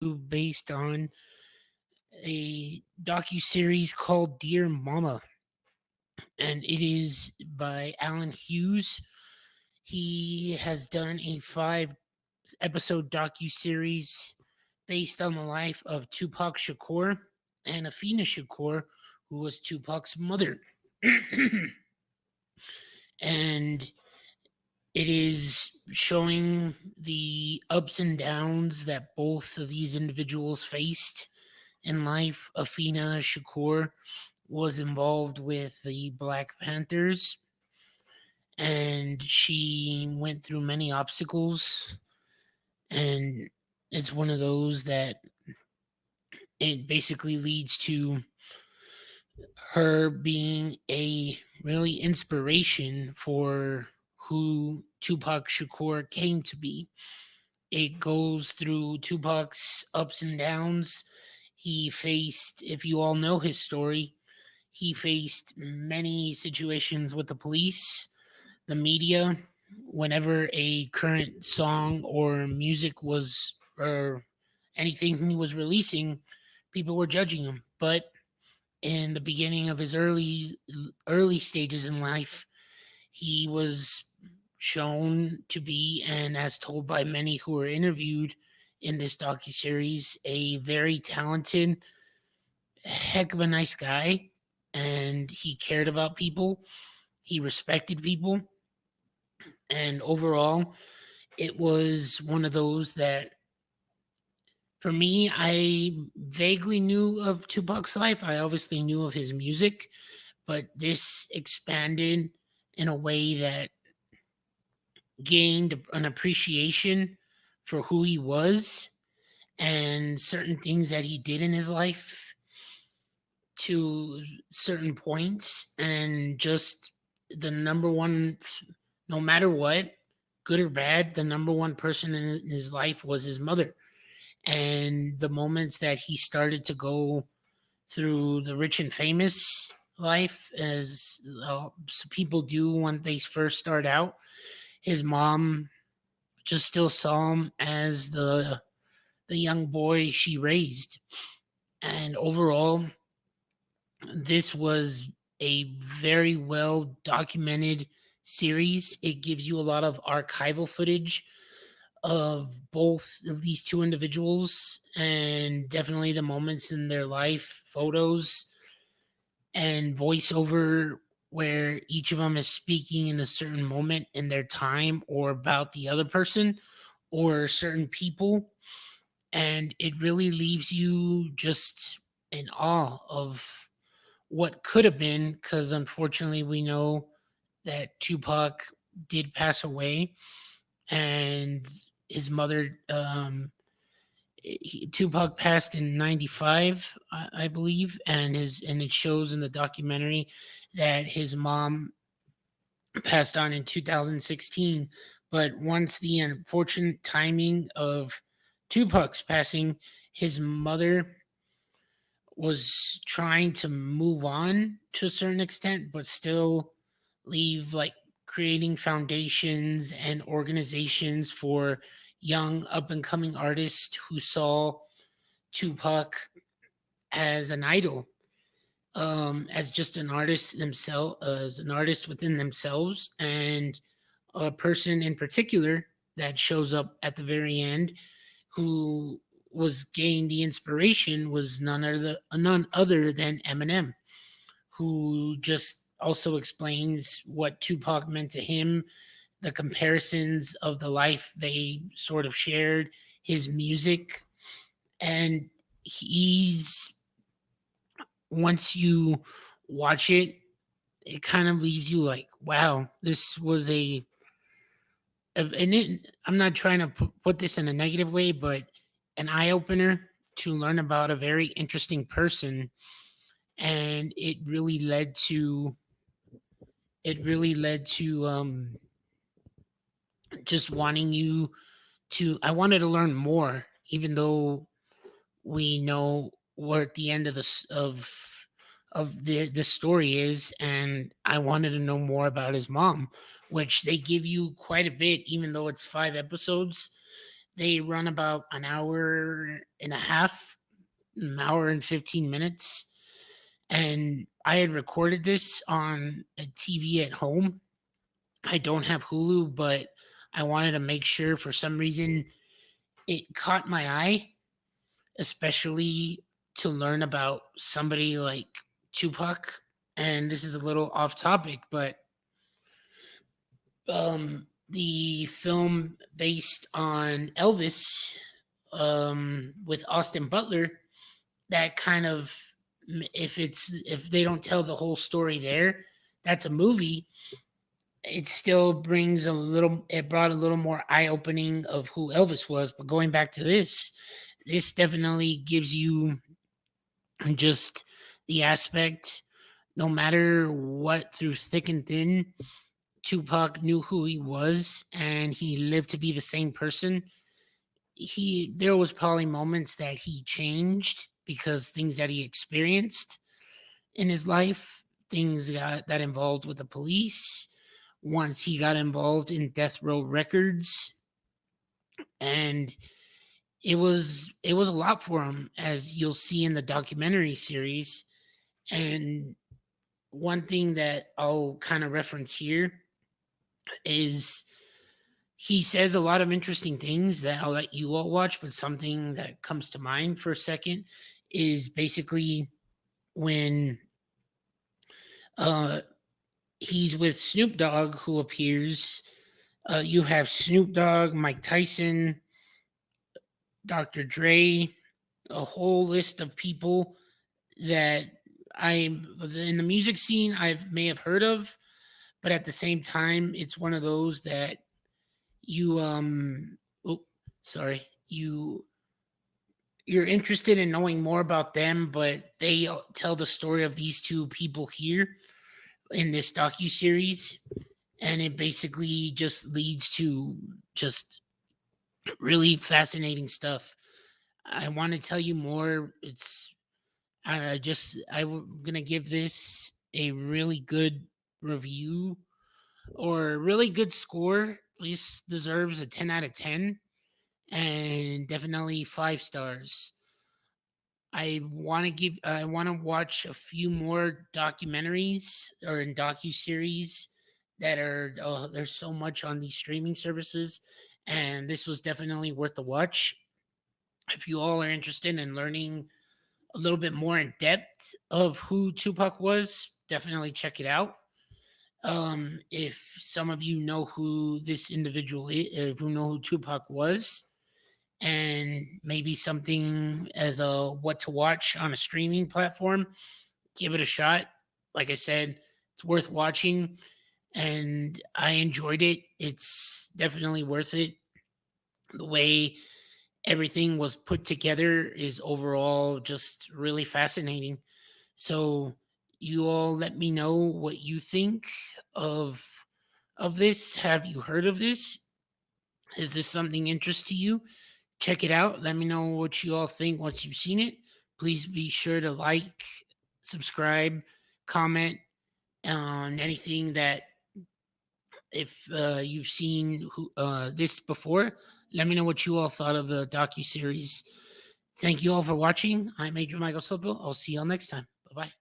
based on a docu-series called Dear Mama, and it is by Alan Hughes. He has done a 5 episode docu-series based on the life of Tupac Shakur and Afeni Shukar, who was Tupac's mother. And it is showing the ups and downs that both of these individuals faced in life. Afena Shakur was involved with the Black Panthers, and she went through many obstacles. And it's one of those that it basically leads to her being a really inspiration for who Tupac Shakur came to be. It goes through Tupac's ups and downs. He faced, if you all know his story, he faced many situations with the police, the media. Whenever a current song or music was, or anything he was releasing, people were judging him. But in the beginning of his early stages in life, he was shown to be, and as told by many who were interviewed in this docu-series, a very talented, heck of a nice guy, and he cared about people. He respected people, and overall, it was one of those that, for me, I vaguely knew of Tupac's life. I obviously knew of his music, but this expanded in a way that gained an appreciation for who he was and certain things that he did in his life to certain points, and just the number one, no matter what, good or bad, the number one person in his life was his mother. And the moments that he started to go through the rich and famous life, as people do when they first start out, his mom just still saw him as the young boy she raised. And overall, this was a very well documented series. It gives you a lot of archival footage of both of these two individuals, and definitely the moments in their life, photos and voiceover where each of them is speaking in a certain moment in their time or about the other person or certain people. And it really leaves you just in awe of what could have been, because unfortunately we know that Tupac did pass away, and his mother, Tupac passed in '95, I believe, and it shows in the documentary that his mom passed on in 2016. But once the unfortunate timing of Tupac's passing, his mother was trying to move on to a certain extent, but still leave, like, creating foundations and organizations for young up and coming artists who saw Tupac as an idol, as just an artist themselves, as an artist within themselves, and a person in particular that shows up at the very end who was gained the inspiration was none other than Eminem, who just also explains what Tupac meant to him, the comparisons of the life they sort of shared, his music, and he's, once you watch it, it kind of leaves you like, wow, this was and I'm not trying to put this in a negative way, but an eye opener to learn about a very interesting person. And it really led to just wanting you to, I wanted to learn more, even though we know what the end of the story is, and I wanted to know more about his mom, which they give you quite a bit, even though it's 5 episodes. They run about an hour and a half, an hour and 15 minutes. And I had recorded this on a TV at home. I don't have Hulu, but I wanted to make sure for some reason it caught my eye, especially to learn about somebody like Tupac. And this is a little off topic, but the film based on Elvis, with Austin Butler, that kind of, if they don't tell the whole story there, that's a movie. It still brings a little, it brought a little more eye opening of who Elvis was. But going back to this definitely gives you just the aspect, no matter what, through thick and thin, Tupac knew who he was and he lived to be the same person. There was probably moments that he changed because things that he experienced in his life, things that involved with the police. Once he got involved in Death Row Records, and it was a lot for him, as you'll see in the documentary series. And one thing that I'll kind of reference here is he says a lot of interesting things that I'll let you all watch, but something that comes to mind for a second is basically when uh he's with Snoop Dogg, who appears. You have Snoop Dogg, Mike Tyson, Dr. Dre, a whole list of people that I'm in the music scene I may have heard of, but at the same time, it's one of those that you oh, sorry, you're interested in knowing more about them, but they tell the story of these two people here in this docu series, and it basically just leads to just really fascinating stuff. I want to tell you more. I'm gonna give this a really good review, or a really good score. This deserves a 10 out of 10, and definitely 5 stars. I want to watch a few more documentaries or in docu series that are, there's so much on these streaming services, and this was definitely worth the watch. If you all are interested in learning a little bit more in depth of who Tupac was, definitely check it out. If some of you know who this individual is, if you know who Tupac was, and maybe something as a what to watch on a streaming platform, give it a shot. Like I said, it's worth watching, and I enjoyed it. It's definitely worth it. The way everything was put together is overall just really fascinating. So you all let me know what you think of this. Have you heard of this? Is this something interest to you? Check it out. Let me know what you all think once you've seen it. Please be sure to like, subscribe, comment on anything that, if you've seen this before, let me know what you all thought of the docu series. Thank you all for watching. I'm Adrian Michael Soto. I'll see you all next time. Bye bye.